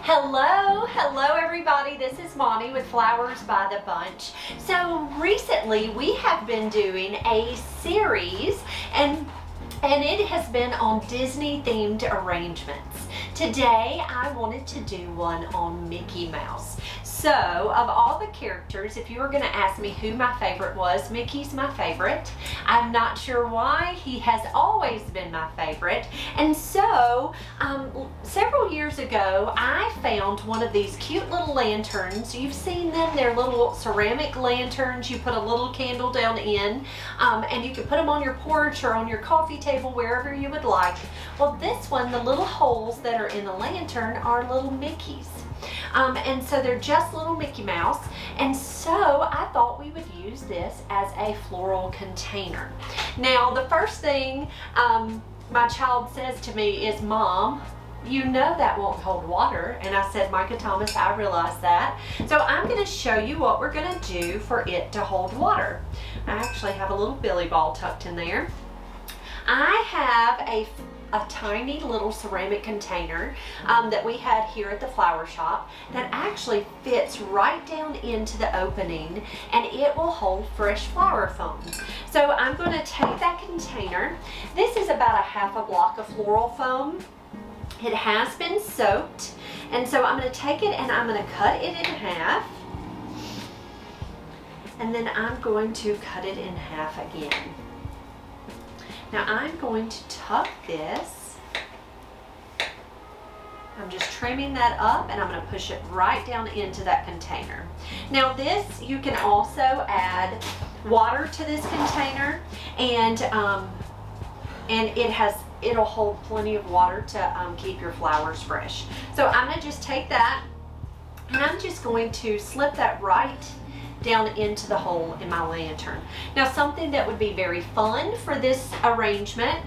Hello everybody, this is Monty with Flowers by the Bunch. So recently we have been doing a series and it has been on Disney themed arrangements. Today I wanted to do one on Mickey Mouse. So of all the characters, if you were going to ask me who my favorite was, Mickey's my favorite. I'm not sure why, he has always been my favorite. And so several years ago I found one of these cute little lanterns. You've seen them, they're little ceramic lanterns. You put a little candle down in and you can put them on your porch or on your coffee table, wherever you would like. Well, this one, the little holes that are in the lantern are little Mickeys. And so they're just little Mickey Mouse, and so I thought we would use this as a floral container. Now the first thing my child says to me is, "Mom, you know that won't hold water." And I said, "Micah Thomas, I realize that." So I'm going to show you what we're going to do for it to hold water. I actually have a little billy ball tucked in there. I have a tiny little ceramic container that we had here at the flower shop that actually fits right down into the opening, and it will hold fresh flower foam. So I'm going to take that container. This is about a half a block of floral foam. It has been soaked, and so I'm going to take it and I'm going to cut it in half, and then I'm going to cut it in half again. Now I'm going to tuck this. I'm just trimming that up, and I'm going to push it right down into that container. Now this, you can also add water to this container, and it'll hold plenty of water to keep your flowers fresh. So I'm going to just take that, and I'm just going to slip that right down into the hole in my lantern. Now something that would be very fun for this arrangement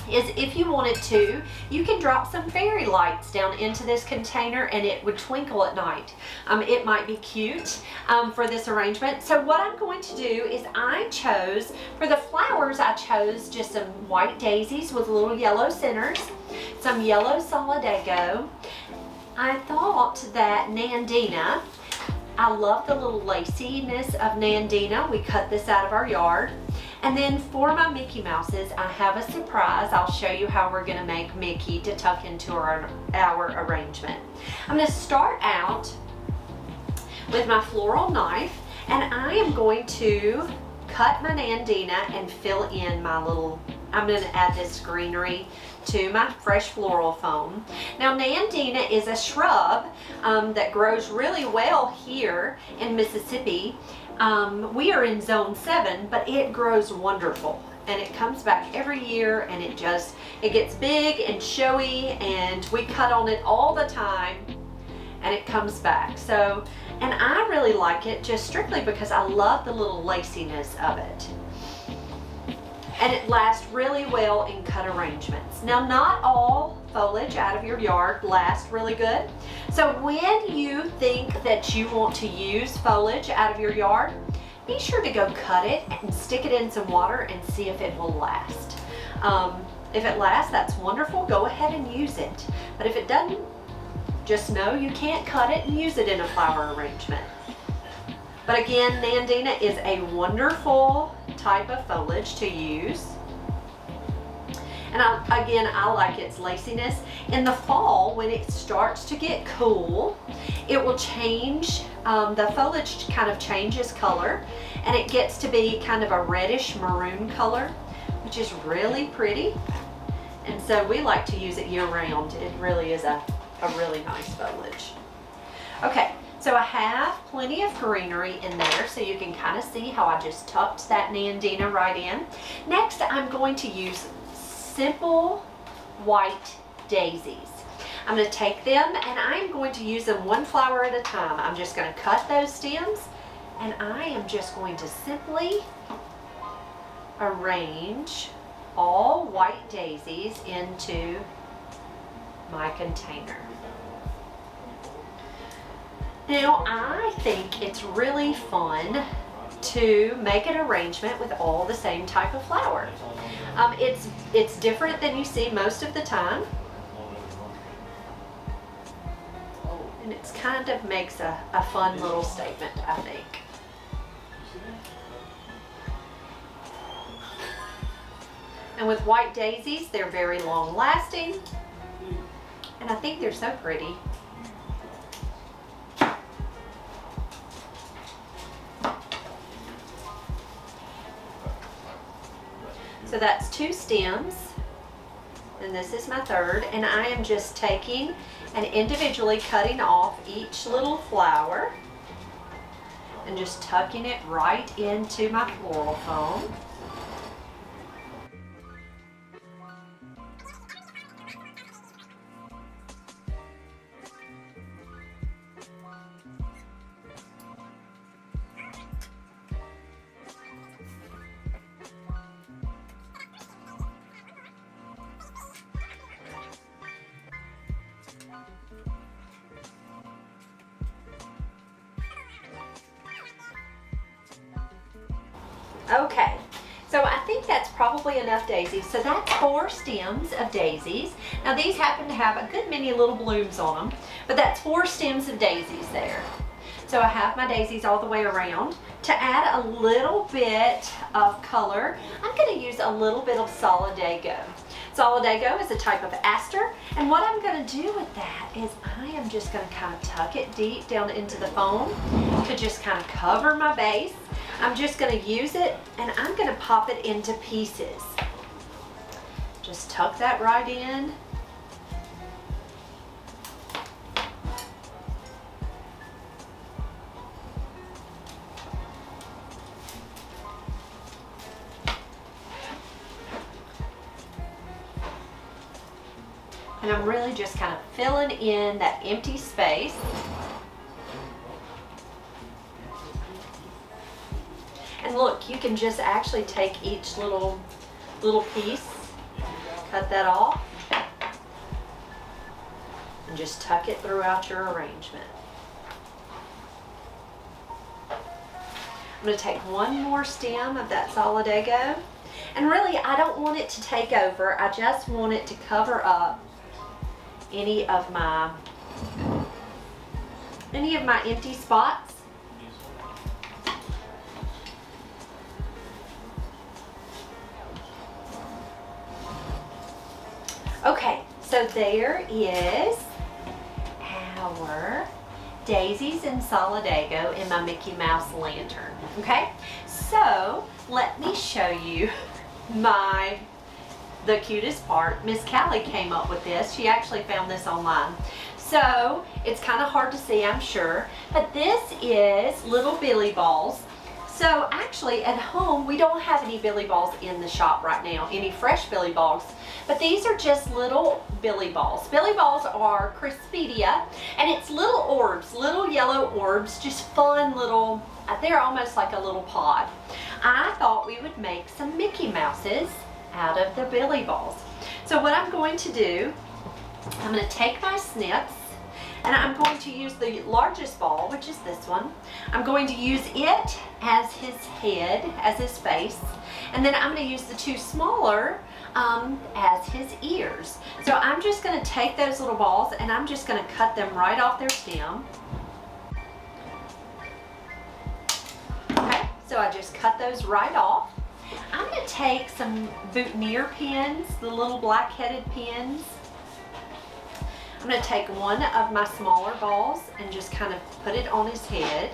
is, if you wanted to, you can drop some fairy lights down into this container and it would twinkle at night. It might be cute for this arrangement. So what I'm going to do is, for the flowers, I chose just some white daisies with little yellow centers, some yellow solidago. I thought that Nandina, I love the little laciness of Nandina. We cut this out of our yard. And then for my Mickey Mouses, I have a surprise. I'll show you how we're going to make Mickey to tuck into our arrangement. I'm going to start out with my floral knife, and I am going to cut my Nandina and fill in my little, I'm going to add this greenery to my fresh floral foam. Now Nandina is a shrub that grows really well here in Mississippi. We are in zone 7, but it grows wonderful, and it comes back every year, and it gets big and showy, and we cut on it all the time, and it comes back. So, and I really like it just strictly because I love the little laciness of it. And it lasts really well in cut arrangements. Now, not all foliage out of your yard lasts really good. So when you think that you want to use foliage out of your yard, be sure to go cut it and stick it in some water and see if it will last. If it lasts, that's wonderful. Go ahead and use it. But if it doesn't, just know you can't cut it and use it in a flower arrangement. But again, Nandina is a wonderful type of foliage to use. And I like its laciness. In the fall, when it starts to get cool, it will change, the foliage kind of changes color, and it gets to be kind of a reddish maroon color, which is really pretty. And so we like to use it year round. It really is a really nice foliage. Okay. So I have plenty of greenery in there, so you can kind of see how I just tucked that Nandina right in. Next, I'm going to use simple white daisies. I'm going to take them, and I'm going to use them one flower at a time. I'm just going to cut those stems, and I am just going to simply arrange all white daisies into my container. Now, I think it's really fun to make an arrangement with all the same type of flower. It's different than you see most of the time. And it kind of makes a fun little statement, I think. And with white daisies, they're very long lasting. And I think they're so pretty. So that's 2 stems, and this is my third, and I am just taking and individually cutting off each little flower and just tucking it right into my floral foam. Okay, so I think that's probably enough daisies. So that's 4 stems of daisies. Now these happen to have a good many little blooms on them, but that's 4 stems of daisies there. So I have my daisies all the way around. To add a little bit of color, I'm going to use a little bit of Solidago. Solidago is a type of aster, and what I'm going to do with that is I am just going to kind of tuck it deep down into the foam to just kind of cover my base. I'm just going to use it and I'm going to pop it into pieces. Just tuck that right in. And I'm really just kind of filling in that empty space. And look, you can just actually take each little piece, cut that off, and just tuck it throughout your arrangement. I'm going to take one more stem of that Solidago. And really, I don't want it to take over. I just want it to cover up any of my empty spots. Okay, so there is our daisies and Solidago in my Mickey Mouse lantern. Okay, so let me show you the cutest part. Miss Callie came up with this. She actually found this online. So it's kind of hard to see, I'm sure, but this is little billy balls. So actually at home we don't have any billy balls in the shop right now, any fresh billy balls, but these are just little billy balls. Billy balls are Crispidia, and it's little orbs, little yellow orbs, just fun little, they're almost like a little pod. I thought we would make some Mickey Mouses out of the billy balls. So what I'm going to do, I'm going to take my snips, and I'm going to use the largest ball, which is this one. I'm going to use it as his head, as his face, and then I'm going to use the 2 smaller as his ears. So I'm just going to take those little balls and I'm just going to cut them right off their stem. Okay, so I just cut those right off. I'm going to take some boutonniere pins, the little black-headed pins. I'm going to take one of my smaller balls and just kind of put it on his head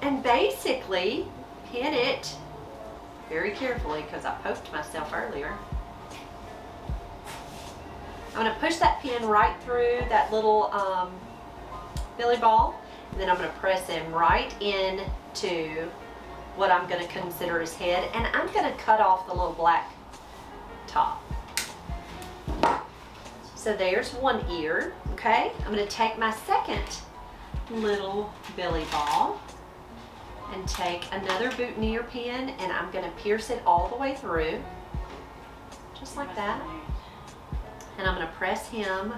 and basically pin it very carefully, because I poked myself earlier. I'm going to push that pin right through that little billy ball, and then I'm going to press him right into what I'm going to consider his head, and I'm going to cut off the little black top. So there's one ear, okay? I'm going to take my second little billy ball and take another boutonniere pin, and I'm going to pierce it all the way through, just like that. And I'm going to press him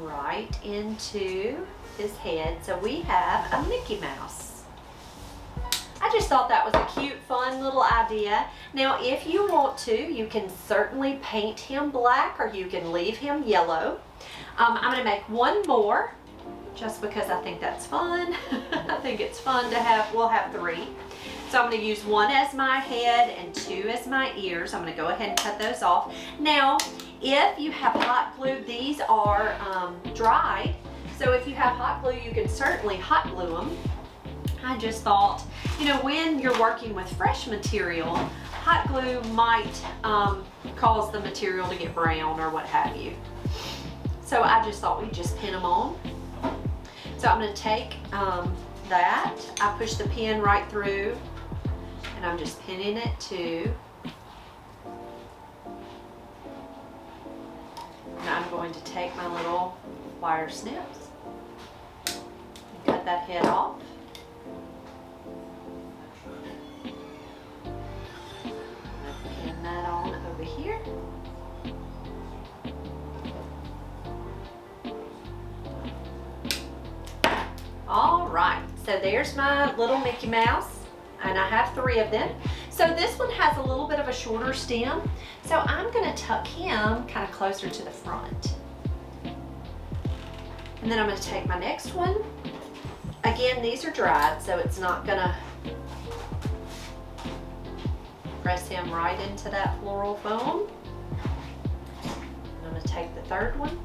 right into his head. So we have a Mickey Mouse. I just thought that was a cute, fun little idea. Now, if you want to, you can certainly paint him black or you can leave him yellow. I'm going to make one more just because I think that's fun. I think it's fun to have, we'll have 3. So I'm going to use 1 as my head and 2 as my ears. I'm going to go ahead and cut those off. Now, if you have hot glue, these are dried. So if you have hot glue, you can certainly hot glue them. I just thought, you know, when you're working with fresh material, hot glue might cause the material to get brown or what have you. So I just thought we'd just pin them on. So I'm going to take that. I push the pin right through and I'm just pinning it too. And I'm going to take my little wire snips and cut that head off. Pin that on over here. All right, so there's my little Mickey Mouse, and I have 3 of them. So this one has a little bit of a shorter stem, so I'm going to tuck him kind of closer to the front. And then I'm going to take my next one. Again, these are dried, so it's not going to press him right into that floral foam. I'm going to take the third one,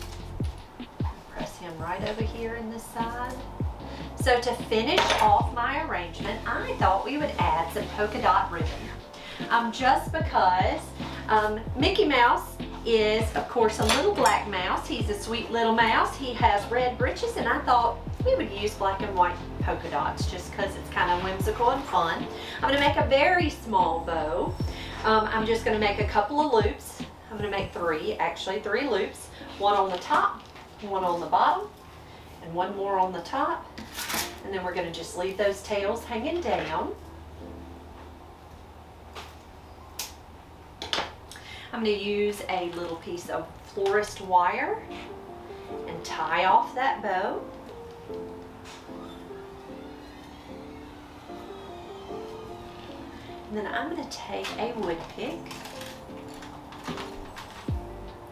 press him right over here in this side. So to finish off my arrangement, I thought we would add some polka dot ribbon. Just because Mickey Mouse is, of course, a little black mouse. He's a sweet little mouse. He has red breeches, and I thought we would use black and white polka dots just because it's kind of whimsical and fun. I'm going to make a very small bow. I'm just going to make a couple of loops. I'm going to make 3, actually 3 loops. 1 on the top, 1 on the bottom, and 1 more on the top. And then we're going to just leave those tails hanging down. I'm going to use a little piece of florist wire and tie off that bow. And then I'm going to take a wood pick,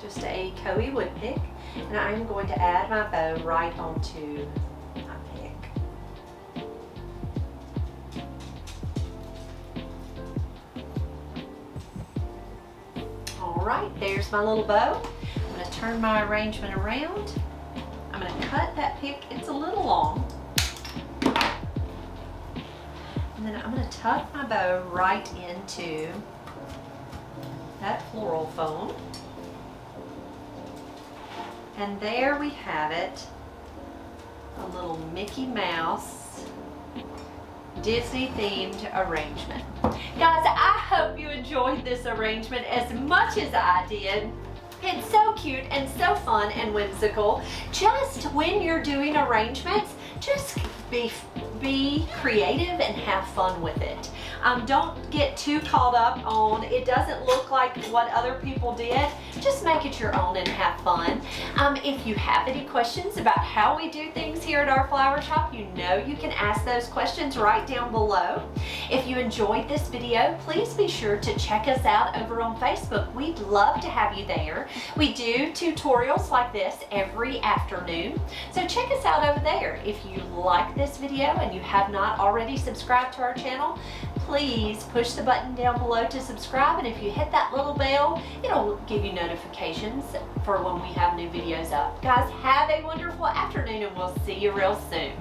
just a Coey wood pick, and I'm going to add my bow right onto my pick. All right, there's my little bow. I'm going to turn my arrangement around. I'm going to cut that pick. It's a little long. And then I'm going to tuck my bow right into that floral foam. And there we have it, a little Mickey Mouse Disney themed arrangement. Guys, I hope you enjoyed this arrangement as much as I did. It's so cute and so fun and whimsical. Just when you're doing arrangements, just be creative and have fun with it. Don't get too caught up on it doesn't look like what other people did. Just make it your own and have fun. If you have any questions about how we do things here at our flower shop, you know you can ask those questions right down below. If you enjoyed this video, please be sure to check us out over on Facebook. We'd love to have you there. We do tutorials like this every afternoon, so check us out over there. If you like this video and you have not already subscribed to our channel, please push the button down below to subscribe, and if you hit that little bell, it'll give you notifications for when we have new videos up. Guys, have a wonderful afternoon, and we'll see you real soon.